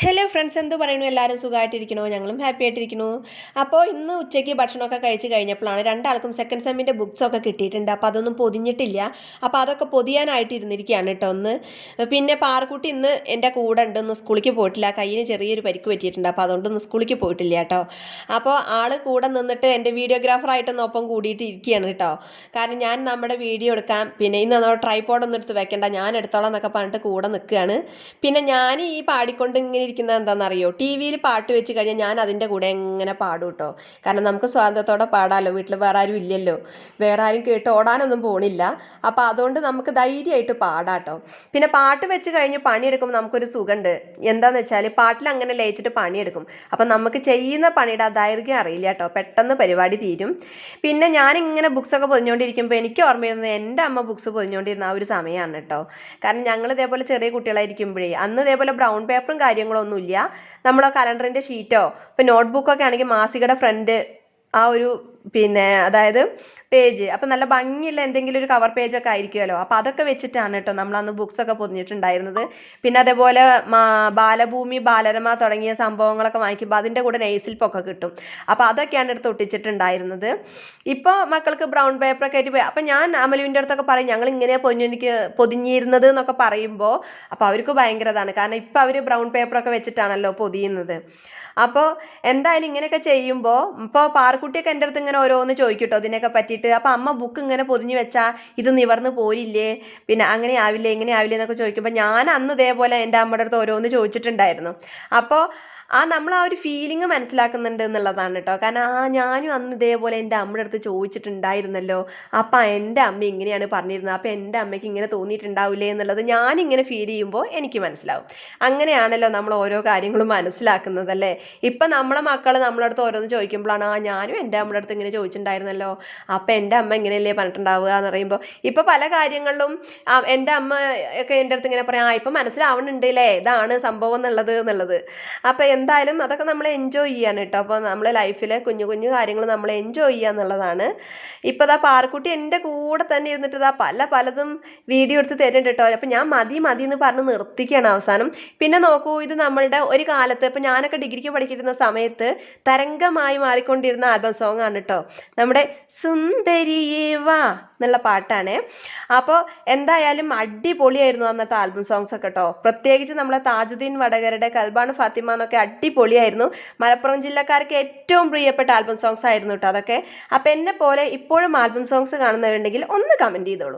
Hello friends, എന്ത് പറയുന്നു? എല്ലാവരും സുഖമായിട്ടിരിക്കണോ? ഞങ്ങളും ഹാപ്പി ആയിട്ടിരിക്കുന്നു. അപ്പോൾ ഇന്ന് ഉച്ചയ്ക്ക് ഭക്ഷണമൊക്കെ കഴിച്ച് കഴിഞ്ഞപ്പോഴാണ് രണ്ടാൾക്കും സെക്കൻഡ് സെമ്മിൻ്റെ ബുക്സൊക്കെ കിട്ടിയിട്ടുണ്ട്. അപ്പോൾ അതൊന്നും പൊതിഞ്ഞിട്ടില്ല. അപ്പോൾ അതൊക്കെ പൊതിയാനായിട്ട് ഇരുന്നിരിക്കുകയാണ് കേട്ടോ ഒന്ന്. പിന്നെ പാറക്കുട്ടി ഇന്ന് എൻ്റെ കൂടെ ഉണ്ട്. ഇന്ന് സ്കൂളിലേക്ക് പോയിട്ടില്ല. കയ്യിന് ചെറിയൊരു പരിക്ക് പറ്റിയിട്ടുണ്ട്. അപ്പോൾ അതുകൊണ്ട് ഇന്ന് സ്കൂളിലേക്ക് പോയിട്ടില്ല കേട്ടോ. അപ്പോൾ ആൾ കൂടെ നിന്നിട്ട് എൻ്റെ വീഡിയോഗ്രാഫറായിട്ടൊന്നും ഒപ്പം കൂടിയിട്ട് ഇരിക്കുകയാണ് കേട്ടോ. കാരണം ഞാൻ നമ്മുടെ വീഡിയോ എടുക്കാം, പിന്നെ ഇന്ന് നമ്മൾ ട്രൈപോഡൊന്നും എടുത്ത് വെക്കേണ്ട, ഞാൻ എടുത്തോളാം എന്നൊക്കെ പറഞ്ഞിട്ട് കൂടെ നിൽക്കുകയാണ്. പിന്നെ ഞാൻ ഈ പാടിക്കൊണ്ട് ഇങ്ങനെ ഇരിക്കുന്നത് എന്താണെന്നറിയോ? ടി വിയിൽ പാട്ട് വെച്ച് കഴിഞ്ഞാൽ ഞാൻ അതിൻ്റെ കൂടെ എങ്ങനെ പാടും കേട്ടോ. കാരണം നമുക്ക് സ്വാതന്ത്ര്യത്തോടെ പാടാമല്ലോ, വീട്ടിൽ വേറെ ആരും ഇല്ലല്ലോ, വേറെ ആരും കേട്ട് ഓടാനൊന്നും പോണില്ല. അപ്പോൾ അതുകൊണ്ട് നമുക്ക് ധൈര്യമായിട്ട് പാടാം കേട്ടോ. പിന്നെ പാട്ട് വെച്ച് കഴിഞ്ഞ് പണിയെടുക്കുമ്പോൾ നമുക്കൊരു സുഖമുണ്ട്. എന്താണെന്ന് വെച്ചാൽ പാട്ടിൽ അങ്ങനെ ലയിച്ചിട്ട് പണിയെടുക്കും. അപ്പം നമുക്ക് ചെയ്യുന്ന പണിയുടെ ദൈർഘ്യം അറിയില്ല കേട്ടോ, പെട്ടെന്ന് പരിപാടി തീരും. പിന്നെ ഞാനിങ്ങനെ ബുക്സൊക്കെ പൊതിഞ്ഞുകൊണ്ടിരിക്കുമ്പോൾ എനിക്ക് ഓർമ്മ വരുന്നത് എൻ്റെ അമ്മ ബുക്സ് പൊതിഞ്ഞുകൊണ്ടിരുന്ന ആ ഒരു സമയമാണ് കേട്ടോ. കാരണം ഞങ്ങൾ ഇതേപോലെ ചെറിയ കുട്ടികളായിരിക്കുമ്പോഴേ അന്ന് ഇതേപോലെ ബ്രൗൺ പേപ്പറും കാര്യങ്ങളൊന്നുമില്ല. നമ്മളെ കലണ്ടറിൻ്റെ ഷീറ്റോ ഇപ്പോൾ നോട്ട്ബുക്കൊക്കെ ആണെങ്കിൽ മാസികയുടെ ഫ്രണ്ട് ആ ഒരു അതായത് പേജ് അപ്പം നല്ല ഭംഗിയുള്ള എന്തെങ്കിലും ഒരു കവർ പേജൊക്കെ ആയിരിക്കുമല്ലോ. അപ്പോൾ അതൊക്കെ വെച്ചിട്ടാണ് കേട്ടോ നമ്മളന്ന് ബുക്സൊക്കെ പൊതിഞ്ഞിട്ടുണ്ടായിരുന്നത്. പിന്നെ അതേപോലെ ബാലഭൂമി, ബാലരമ തുടങ്ങിയ സംഭവങ്ങളൊക്കെ വാങ്ങിക്കുമ്പോൾ അതിൻ്റെ കൂടെ നെയ്സിൽപ്പൊക്കെ കിട്ടും. അപ്പോൾ അതൊക്കെയാണ് എടുത്ത് ഒട്ടിച്ചിട്ടുണ്ടായിരുന്നത്. ഇപ്പോൾ മക്കൾക്ക് ബ്രൗൺ പേപ്പറൊക്കെ ആയിട്ട് പോയി. അപ്പം ഞാൻ അമലുവിൻ്റെ അടുത്തൊക്കെ പറയും ഞങ്ങൾ ഇങ്ങനെ പൊതിഞ്ഞിരുന്നത് എന്നൊക്കെ പറയുമ്പോൾ അപ്പോൾ അവർക്ക് ഭയങ്കര ഇതാണ്. കാരണം ഇപ്പോൾ അവർ ബ്രൗൺ പേപ്പറൊക്കെ വെച്ചിട്ടാണല്ലോ പൊതിയുന്നത്. അപ്പോൾ എന്തായാലും ഇങ്ങനെയൊക്കെ ചെയ്യുമ്പോൾ ഇപ്പോൾ പാറക്കുട്ടിയൊക്കെ എൻ്റെ അടുത്ത് ഇങ്ങനെ ഓരോന്ന് ചോദിക്കട്ടോ ഇതിനൊക്കെ പറ്റിയിട്ട്. അപ്പോൾ അമ്മ ബുക്ക് ഇങ്ങനെ പൊതിഞ്ഞ് വെച്ചാൽ ഇത് നിവർന്ന് പോരില്ലേ, പിന്നെ അങ്ങനെ ആവില്ലേ ഇങ്ങനെ ആവില്ലേ എന്നൊക്കെ ചോദിക്കുമ്പോൾ ഞാൻ അന്ന് ഇതേപോലെ എൻ്റെ അമ്മയുടെ അടുത്ത് ഓരോന്ന് ചോദിച്ചിട്ടുണ്ടായിരുന്നു. അപ്പോൾ നമ്മൾ ആ ഒരു ഫീലിംഗ് മനസ്സിലാക്കുന്നുണ്ട് എന്നുള്ളതാണ് കേട്ടോ. കാരണം ഞാനും അന്ന് ഇതേപോലെ എൻ്റെ അമ്മയുടെ അടുത്ത് ചോദിച്ചിട്ടുണ്ടായിരുന്നല്ലോ, അപ്പം എൻ്റെ അമ്മ ഇങ്ങനെയാണ് പറഞ്ഞിരുന്നത്, അപ്പം എൻ്റെ അമ്മയ്ക്ക് ഇങ്ങനെ തോന്നിയിട്ടുണ്ടാവില്ലേ എന്നുള്ളത് ഞാനിങ്ങനെ ഫീൽ ചെയ്യുമ്പോൾ എനിക്ക് മനസ്സിലാവും. അങ്ങനെയാണല്ലോ നമ്മൾ ഓരോ കാര്യങ്ങളും മനസ്സിലാക്കുന്നതല്ലേ. ഇപ്പം നമ്മളെ മക്കൾ നമ്മളെ അടുത്ത് ഓരോന്ന് ചോദിക്കുമ്പോഴാണ് ഞാനും എൻ്റെ അമ്മയുടെ അടുത്ത് ഇങ്ങനെ ചോദിച്ചിട്ടുണ്ടായിരുന്നല്ലോ, അപ്പം എൻ്റെ അമ്മ ഇങ്ങനെയല്ലേ പറഞ്ഞിട്ടുണ്ടാവുക എന്ന് പറയുമ്പോൾ ഇപ്പോൾ പല കാര്യങ്ങളിലും എൻ്റെ അമ്മ ഒക്കെ എൻ്റെ അടുത്ത് ഇങ്ങനെ പറയാം ഇപ്പം മനസ്സിലാവുന്നുണ്ട് അല്ലേ ഇതാണ് സംഭവം എന്നുള്ളത്. അപ്പം എന്തായാലും അതൊക്കെ നമ്മൾ എൻജോയ് ചെയ്യാൻ കേട്ടോ. അപ്പോൾ നമ്മളെ ലൈഫിലെ കുഞ്ഞു കുഞ്ഞു കാര്യങ്ങൾ നമ്മൾ എൻജോയ് ചെയ്യുക എന്നുള്ളതാണ്. ഇപ്പോൾ ദാ പാറക്കുട്ടി എൻ്റെ കൂടെ തന്നെ ഇരുന്നിട്ട് പലതും വീഡിയോ എടുത്ത് തരുന്നുണ്ട് കേട്ടോ. അപ്പോൾ ഞാൻ മതി എന്ന് പറഞ്ഞ് നിർത്തിക്കുകയാണ് അവസാനം. പിന്നെ നോക്കൂ, ഇത് നമ്മളുടെ ഒരു കാലത്ത് ഇപ്പോൾ ഞാനൊക്കെ ഡിഗ്രിക്ക് പഠിക്കുന്ന സമയത്ത് തരംഗമായി മാറിക്കൊണ്ടിരുന്ന ആൽബം സോങ് ആണ് കേട്ടോ. നമ്മുടെ സുന്ദരിയേ വാ എന്നുള്ള പാട്ടാണ്. അപ്പോൾ എന്തായാലും അടിപൊളിയായിരുന്നു അന്നത്തെ ആൽബം സോങ്സ് ഒക്കെ കേട്ടോ. പ്രത്യേകിച്ച് നമ്മളെ താജുദ്ദീൻ വടകരയുടെ കൽബാണ് ഫാത്തിമ എന്നൊക്കെ അടിപൊളിയായിരുന്നു. മലപ്പുറം ജില്ലക്കാർക്ക് ഏറ്റവും പ്രിയപ്പെട്ട ആൽബം സോങ്സ് ആയിരുന്നു കേട്ടോ അതൊക്കെ. അപ്പം എന്നെ പോലെ ഇപ്പോഴും ആൽബം സോങ്സ് കാണുന്നവരുണ്ടെങ്കിൽ ഒന്ന് കമൻറ്റ് ചെയ്തോളൂ.